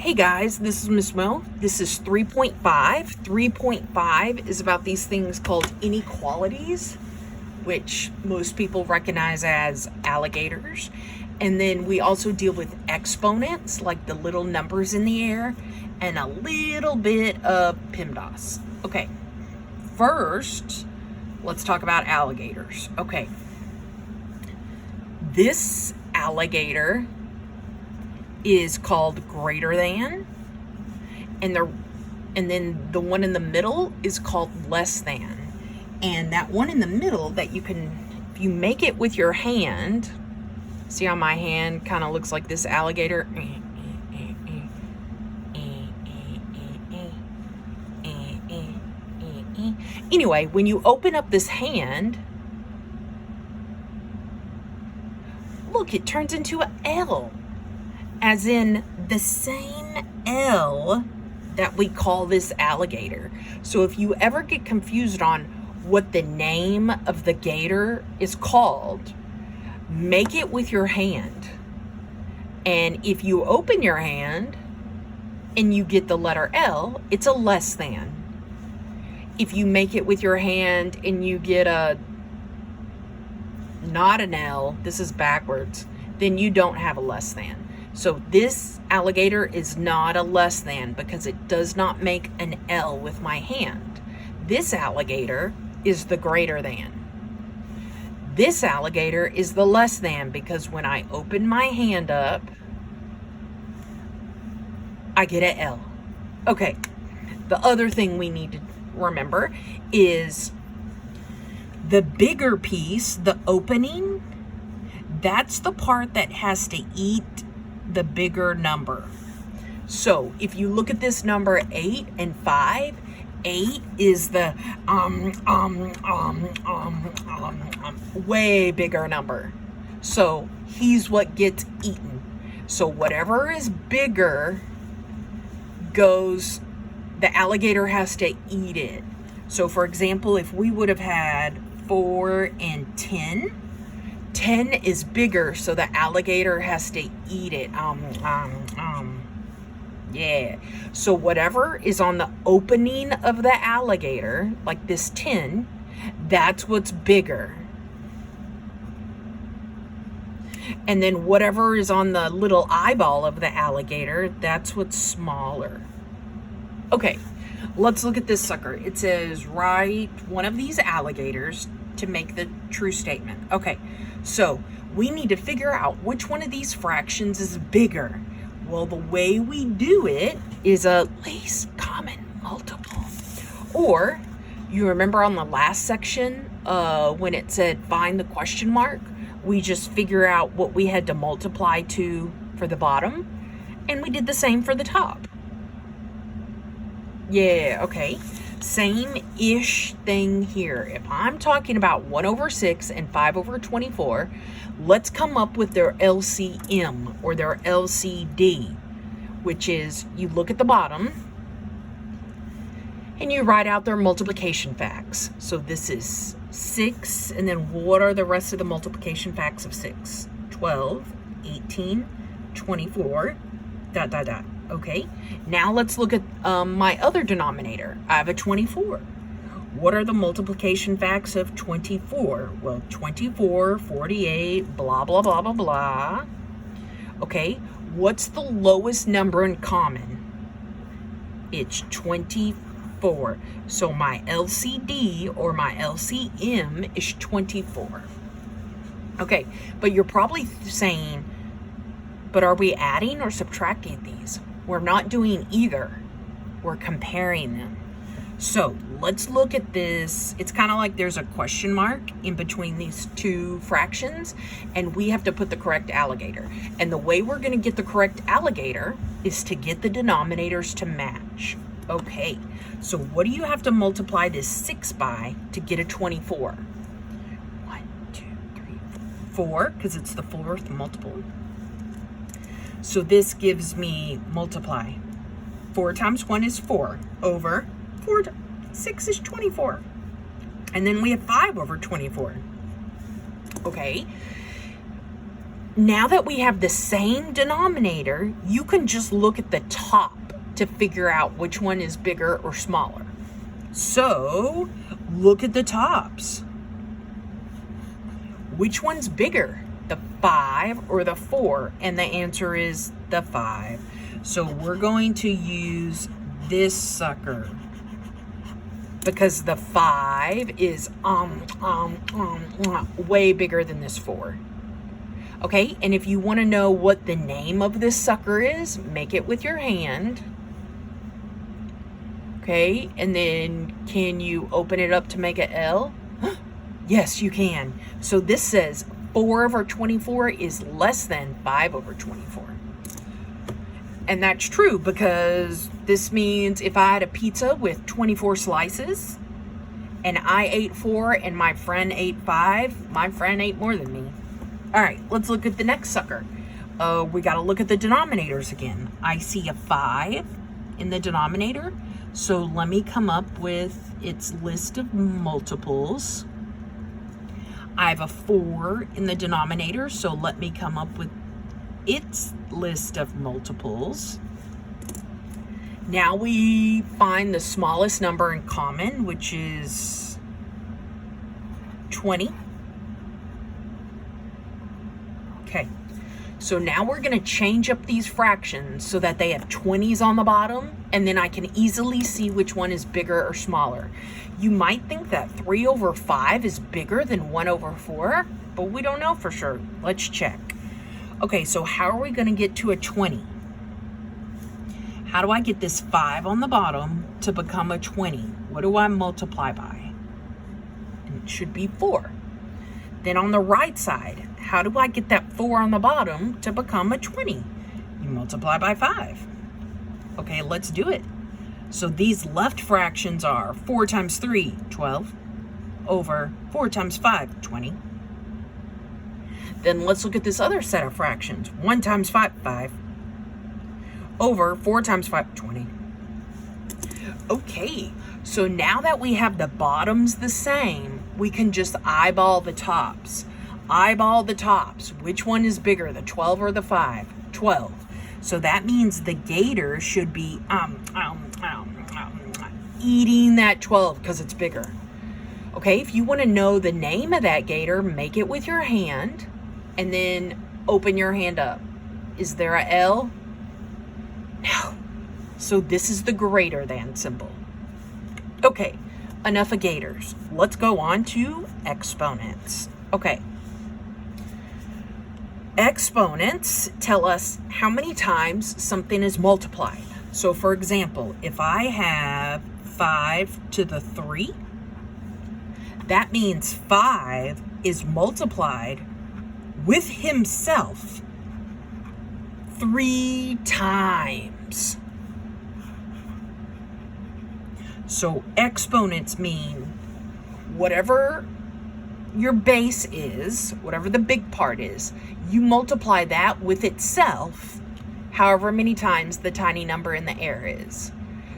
Hey guys, this is Miss Mo. This is 3.5. 3.5 is about these things called inequalities, which most people recognize as alligators. And then we also deal with exponents, like the little numbers in the air, and a little bit of PEMDAS. Okay, first, let's talk about alligators. Okay, this alligator is called greater than, and then the one in the middle is called less than. And that one in the middle that you can, if you make it with your hand, see how my hand kind of looks like this alligator? Anyway, when you open up this hand, look, it turns into an L. As in the same L that we call this alligator. So if you ever get confused on what the name of the gator is called, make it with your hand. And if you open your hand and you get the letter L, it's a less than. If you make it with your hand and you get not an L, this is backwards, then you don't have a less than. So this alligator is not a less than because it does not make an L with my hand. This alligator is the greater than. This alligator is the less than because when I open my hand up, I get an L. Okay, the other thing we need to remember is the bigger piece, the opening, that's the part that has to eat the bigger number. So if you look at this number 8 and 5, 8 is the way bigger number. So he's what gets eaten. So whatever is bigger goes, the alligator has to eat it. So for example, if we would have had 4 and 10, 10 is bigger, so the alligator has to eat it. Yeah. So whatever is on the opening of the alligator, like this 10, that's what's bigger. And then whatever is on the little eyeball of the alligator, that's what's smaller. Okay, let's look at this sucker. It says, write one of these alligators to make the true statement. Okay, so we need to figure out which one of these fractions is bigger. Well, the way we do it is a least common multiple. Or, you remember on the last section when it said find the question mark, we just figure out what we had to multiply to for the bottom, and we did the same for the top. Yeah, okay. Same-ish thing here. If I'm talking about 1 over 6 and 5 over 24, let's come up with their LCM or their LCD, which is you look at the bottom and you write out their multiplication facts. So this is 6, and then what are the rest of the multiplication facts of 6? 12, 18, 24, ... Okay, now let's look at my other denominator. I have a 24. What are the multiplication facts of 24? Well, 24, 48, blah, blah, blah, blah, blah. Okay, what's the lowest number in common? It's 24. So my LCD or my LCM is 24. Okay, but you're probably saying, but are we adding or subtracting these? We're not doing either. We're comparing them. So let's look at this. It's kind of like there's a question mark in between these two fractions, and we have to put the correct alligator. And the way we're going to get the correct alligator is to get the denominators to match. Okay, so what do you have to multiply this 6 by to get a 24? 1, 2, 3, 4, because it's the fourth multiple. So this gives me multiply. 4 times 1 is 4 over 4. 6 is 24. And then we have 5 over 24. Okay. now that we have the same denominator, you can just look at the top to figure out which one is bigger or smaller. So look at the tops. Which one's bigger, the 5 or the 4? And the answer is the 5. So we're going to use this sucker because the 5 is way bigger than this 4. Okay, and if you want to know what the name of this sucker is, make it with your hand. Okay, and then can you open it up to make a L? Yes, you can. So this says 4 over 24 is less than 5 over 24. And that's true because this means if I had a pizza with 24 slices and I ate 4 and my friend ate 5, my friend ate more than me. All right, let's look at the next sucker. We got to look at the denominators again. I see a 5 in the denominator. So let me come up with its list of multiples. I have a 4 in the denominator, so let me come up with its list of multiples. Now we find the smallest number in common, which is 20. Okay, so now we're going to change up these fractions so that they have 20s on the bottom, and then I can easily see which one is bigger or smaller. You might think that 3 over 5 is bigger than 1 over 4, but we don't know for sure. Let's check. Okay, so how are we going to get to a 20? How do I get this 5 on the bottom to become a 20? What do I multiply by? And it should be 4. Then on the right side, how do I get that 4 on the bottom to become a 20? You multiply by 5. Okay, let's do it. So these left fractions are 4 times 3, 12, over 4 times 5, 20. Then let's look at this other set of fractions. 1 times 5, 5, over 4 times 5, 20. Okay, so now that we have the bottoms the same, we can just eyeball the tops. Eyeball the tops. Which one is bigger, the 12 or the 5? 12. So that means the gator should be eating that 12 because it's bigger. Okay, if you want to know the name of that gator, make it with your hand and then open your hand up. Is there a L? No. So this is the greater than symbol. Okay, enough of gators. Let's go on to exponents. Okay. Exponents tell us how many times something is multiplied. So for example, if I have 5 to the 3, that means 5 is multiplied with himself 3 times. So exponents mean whatever your base is, whatever the big part is, you multiply that with itself however many times the tiny number in the air is.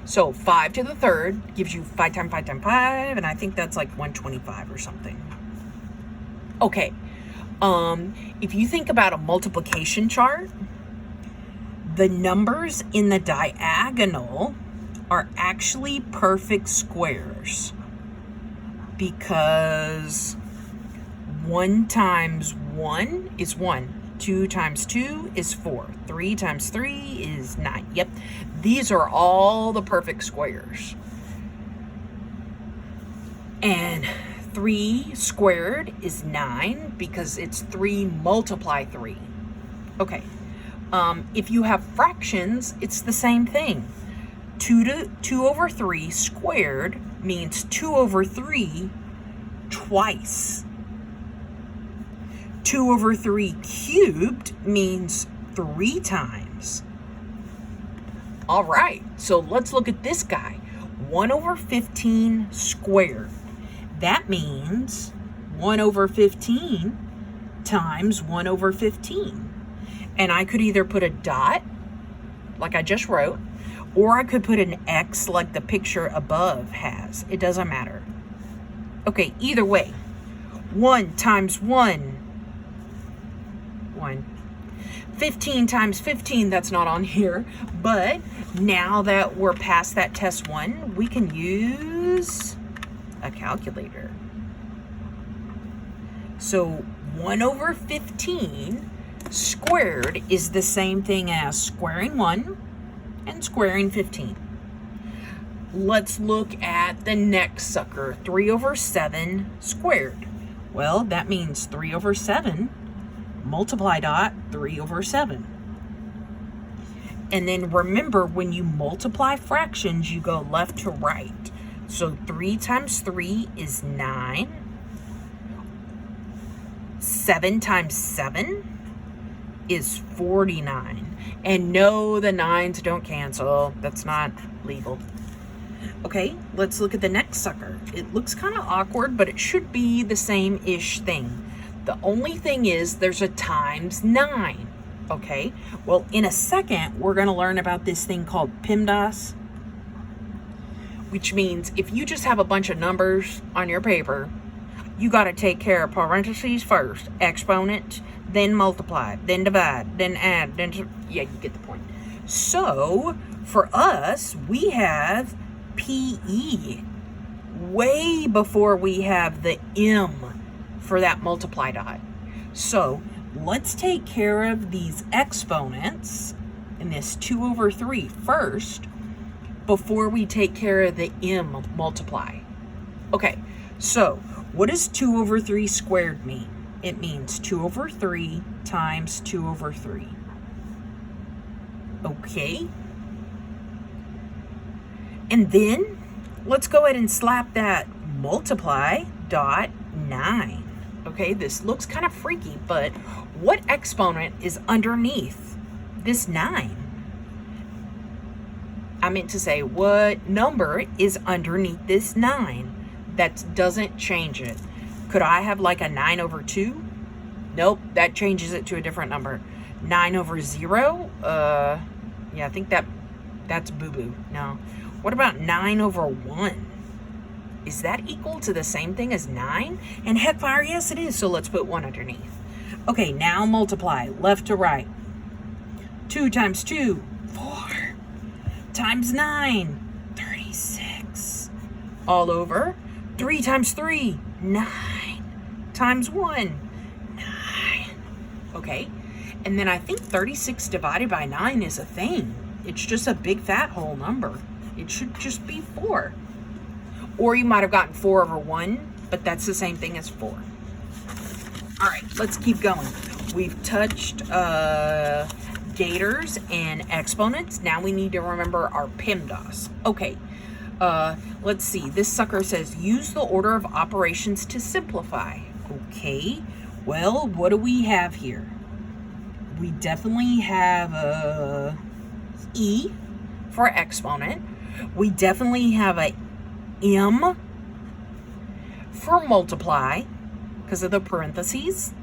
So 5 to the 3rd gives you 5 times 5 times 5, and I think that's like 125 or something. Okay, if you think about a multiplication chart, the numbers in the diagonal are actually perfect squares because 1 times 1 is 1. 2 times 2 is 4. 3 times 3 is 9. Yep, these are all the perfect squares. And 3 squared is 9 because it's 3 multiply 3. Okay, if you have fractions, it's the same thing. 2 over 3 squared means 2 over 3 twice. 2 over 3 cubed means 3 times. All right, so let's look at this guy. 1 over 15 squared. That means 1 over 15 times 1 over 15. And I could either put a dot, like I just wrote, or I could put an X like the picture above has. It doesn't matter. Okay, either way. 1 times 1, 1. 15 times 15, that's not on here, but now that we're past that test 1, we can use a calculator. So 1 over 15 squared is the same thing as squaring 1 and squaring 15. Let's look at the next sucker, 3 over 7 squared. Well, that means 3 over 7 multiply dot 3 over 7. And then remember, when you multiply fractions, you go left to right. So 3 times 3 is 9. 7 times 7 is 49. And no, the 9s don't cancel. That's not legal. Okay, let's look at the next sucker. It looks kind of awkward, but it should be the same-ish thing. The only thing is there's a times 9. Okay, well, in a second, we're going to learn about this thing called PEMDAS, which means if you just have a bunch of numbers on your paper, you got to take care of parentheses first, exponent, then multiply, then divide, then add, then... Yeah, you get the point. So, for us, we have PE way before we have the M for that multiply dot. So, let's take care of these exponents in this 2 over 3 first before we take care of the M multiply. Okay, so what does 2 over 3 squared mean? It means 2 over 3 times 2 over 3. Okay. And then let's go ahead and slap that multiply dot 9. Okay, this looks kind of freaky, but what exponent is underneath this 9? I meant to say, what number is underneath this 9? That doesn't change it. Could I have like a 9 over 2? Nope, that changes it to a different number. 9 over 0? Yeah, I think that's boo-boo. No. What about 9 over 1? Is that equal to the same thing as 9? And heck fire, yes it is, so let's put 1 underneath. Okay, now multiply, left to right. 2 times 2, 4. Times 9, 36. All over. 3 times 3, 9. Times 1, 9. Okay, and then I think 36 divided by 9 is a thing. It's just a big fat whole number. It should just be 4. Or you might have gotten 4 over 1, but that's the same thing as 4. All right, let's keep going. We've touched gators and exponents. Now we need to remember our PEMDAS. Okay, let's see. This sucker says, use the order of operations to simplify. Okay, well, what do we have here? We definitely have E for exponent. We definitely have a M for multiply because of the parentheses.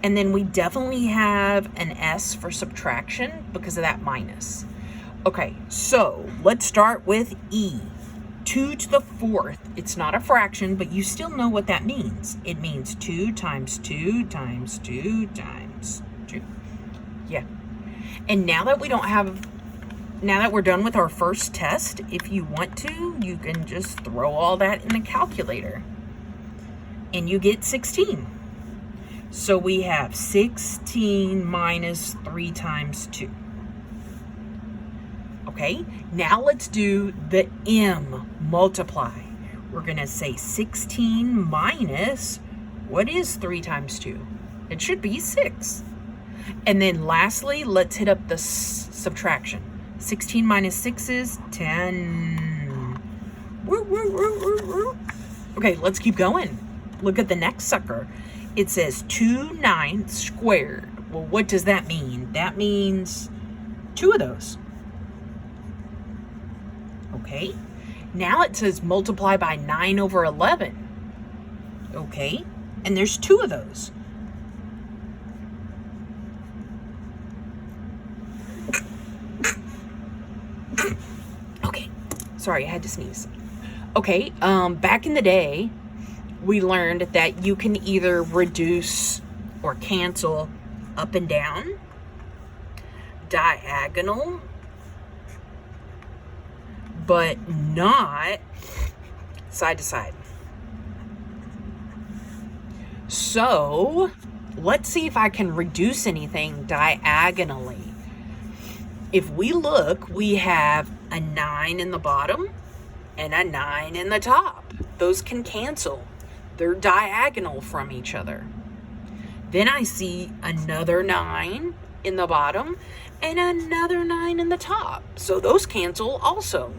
And then we definitely have an S for subtraction because of that minus. Okay, so let's start with E. 2 to the 4th. It's not a fraction, but you still know what that means. It means 2 times 2 times 2 times 2. Yeah. And now that we're done with our first test, if you want to, you can just throw all that in the calculator. And you get 16. So we have 16 minus 3 times 2. Okay, now let's do the M multiply. We're going to say 16 minus, what is 3 times 2? It should be 6. And then lastly, let's hit up the subtraction. 16 minus 6 is 10. Woo, woo, woo, woo, woo. Okay, let's keep going. Look at the next sucker. It says 2/9 squared. Well, what does that mean? That means 2 of those. Okay, now it says multiply by 9 over 11. Okay, and there's 2 of those. Okay, sorry, I had to sneeze. Okay, back in the day, we learned that you can either reduce or cancel up and down, diagonal, but not side to side. So let's see if I can reduce anything diagonally. If we look, we have a 9 in the bottom and a 9 in the top. Those can cancel. They're diagonal from each other. Then I see another 9 in the bottom and another 9 in the top. So those cancel also.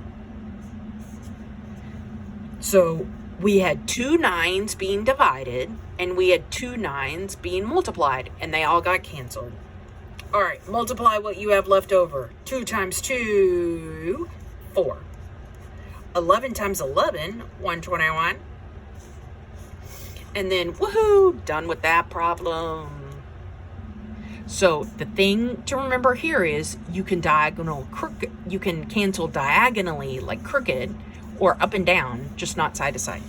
So we had 2 9s being divided and we had 2 9s being multiplied, and they all got canceled. All right, multiply what you have left over. 2 times 2, 4. 11 times 11, 121. And then, woohoo, done with that problem. So the thing to remember here is you can you can cancel diagonally like crooked or up and down, just not side to side.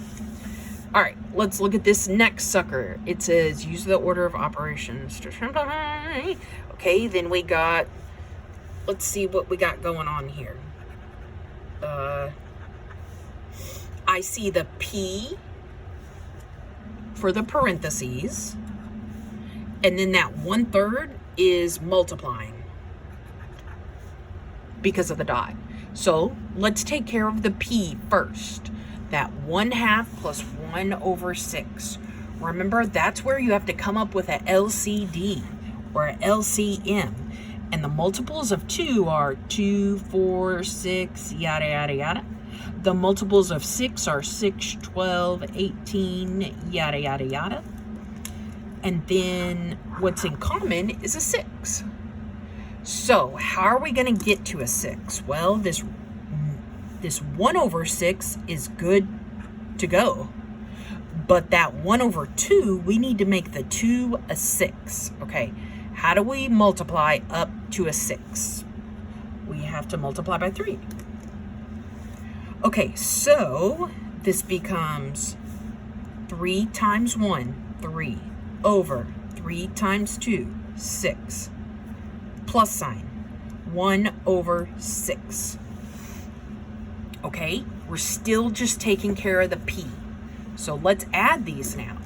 All right, let's look at this next sucker. It says use the order of operations. Okay, then we got, let's see what we got going on here. I see the P for the parentheses, and then that 1/3 is multiplying because of the dot. So let's take care of the P first. That 1/2 plus 1/6. Remember, that's where you have to come up with a LCD or a LCM. And the multiples of 2 are 2, 4, 6, yada, yada, yada. The multiples of 6 are 6, 12, 18, yada, yada, yada. And then what's in common is a 6. So how are we going to get to a 6? Well, this 1/6 is good to go. But that 1/2, we need to make the 2 a 6. Okay, how do we multiply up to a 6? We have to multiply by 3. Okay, so this becomes 3 times 1, 3, over 3 times 2, 6, plus sign, 1/6. Okay, we're still just taking care of the P. So let's add these now.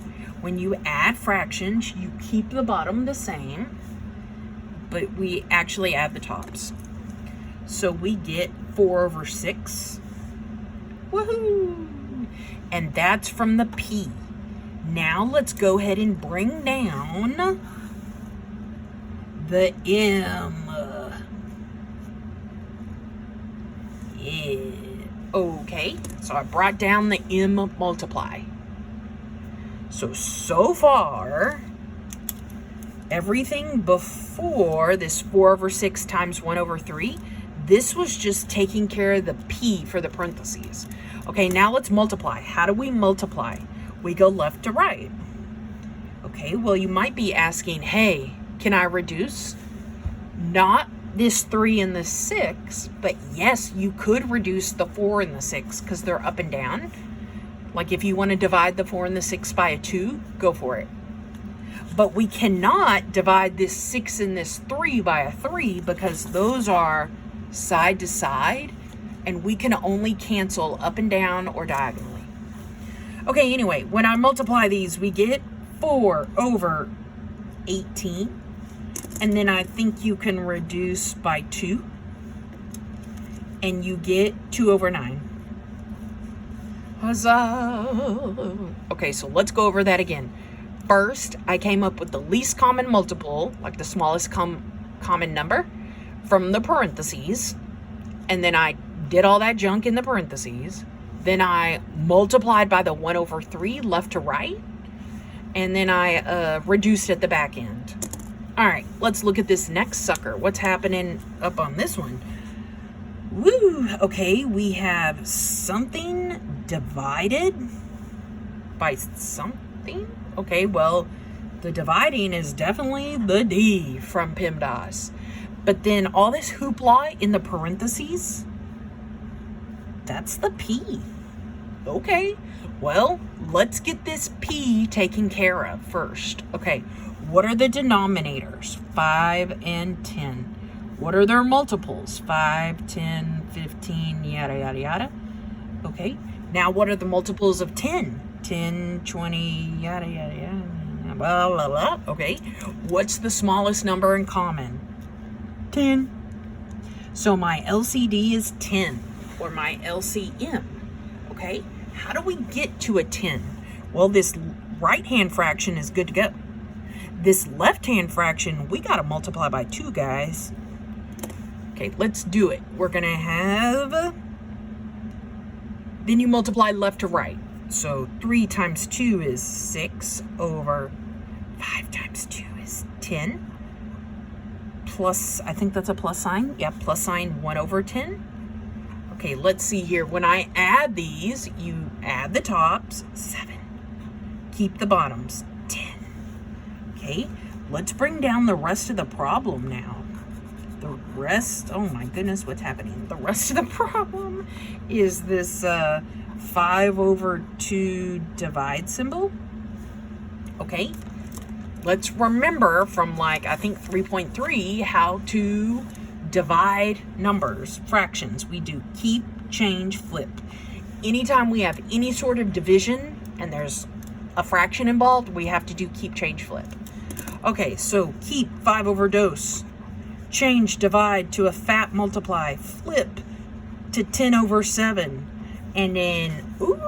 When you add fractions, you keep the bottom the same, but we actually add the tops. So we get 4/6. Woohoo! And that's from the P. Now let's go ahead and bring down the M. Yeah. Okay, so I brought down the M multiply. So far, everything before this 4/6 times 1/3, this was just taking care of the P for the parentheses. Okay, now let's multiply. How do we multiply? We go left to right. Okay, well, you might be asking, hey, can I reduce? Not this 3 and the 6, but yes, you could reduce the 4 and the 6 because they're up and down. Like if you want to divide the 4 and the 6 by a 2, go for it. But we cannot divide this 6 and this 3 by a 3 because those are side to side, and we can only cancel up and down or diagonally. Okay, anyway, when I multiply these, we get 4/18. And then I think you can reduce by 2. And you get 2/9. Huzzah! Okay, so let's go over that again. First, I came up with the least common multiple, like the smallest common number, from the parentheses. And then I did all that junk in the parentheses. Then I multiplied by the 1/3 left to right. And then I reduced at the back end. All right, let's look at this next sucker. What's happening up on this one? Woo! Okay, we have something divided by something. Okay, well, the dividing is definitely the D from PEMDAS. But then all this hoopla in the parentheses, that's the P. Okay, well, let's get this P taken care of first. Okay, What are the denominators? 5 and 10. What are their multiples? 5, 10, 15, yada, yada, yada. Okay. Now, what are the multiples of 10? 10, 20, yada, yada, yada, blah, blah, blah. Okay. What's the smallest number in common? 10. So my LCD is 10, or my LCM. Okay. How do we get to a 10? Well, this right-hand fraction is good to go. This left-hand fraction, we got to multiply by 2, guys. Okay, let's do it. We're going to have... Then you multiply left to right. So 3 times 2 is 6 over 5 times 2 is 10. Plus, I think that's a plus sign. Yeah, plus sign 1 over 10. Okay, let's see here. When I add these, you add the tops, 7. Keep the bottoms, 10. Okay, let's bring down the rest of the problem now. The rest, oh my goodness, what's happening? The rest of the problem is this 5 over 2 divide symbol. Okay, let's remember from I think 3.3 how to divide numbers, fractions. We do keep, change, flip. Anytime we have any sort of division and there's a fraction involved, we have to do keep, change, flip. Okay, so keep 5 over dose. Change, divide to a fat multiply. Flip to 10 over 7. And then, ooh,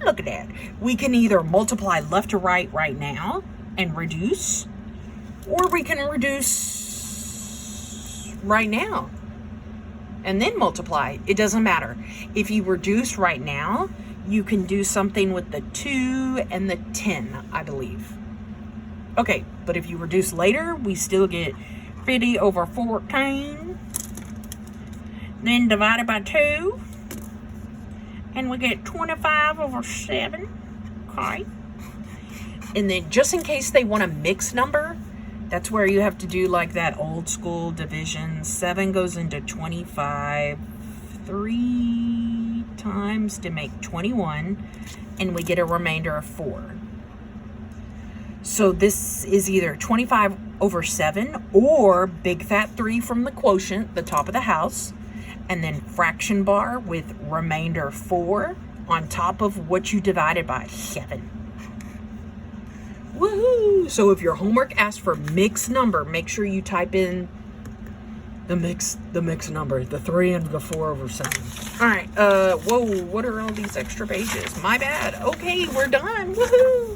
look at that. We can either multiply left to right right now and reduce, or we can reduce right now and then multiply. It doesn't matter. If you reduce right now, you can do something with the 2 and the 10, I believe. Okay, but if you reduce later, we still get 50 over 14, then divided by 2, and we get 25 over 7, okay? And then just in case they want a mixed number, that's where you have to do that old school division. 7 goes into 25 3 times to make 21, and we get a remainder of 4. So this is either 25 over 7 or big fat 3 from the quotient, the top of the house, and then fraction bar with remainder 4 on top of what you divided by 7. Woohoo! So if your homework asks for mixed number, make sure you type in the mixed number, the 3 and the 4 over 7. All right, whoa, what are all these extra pages? My bad. Okay, we're done. Woohoo!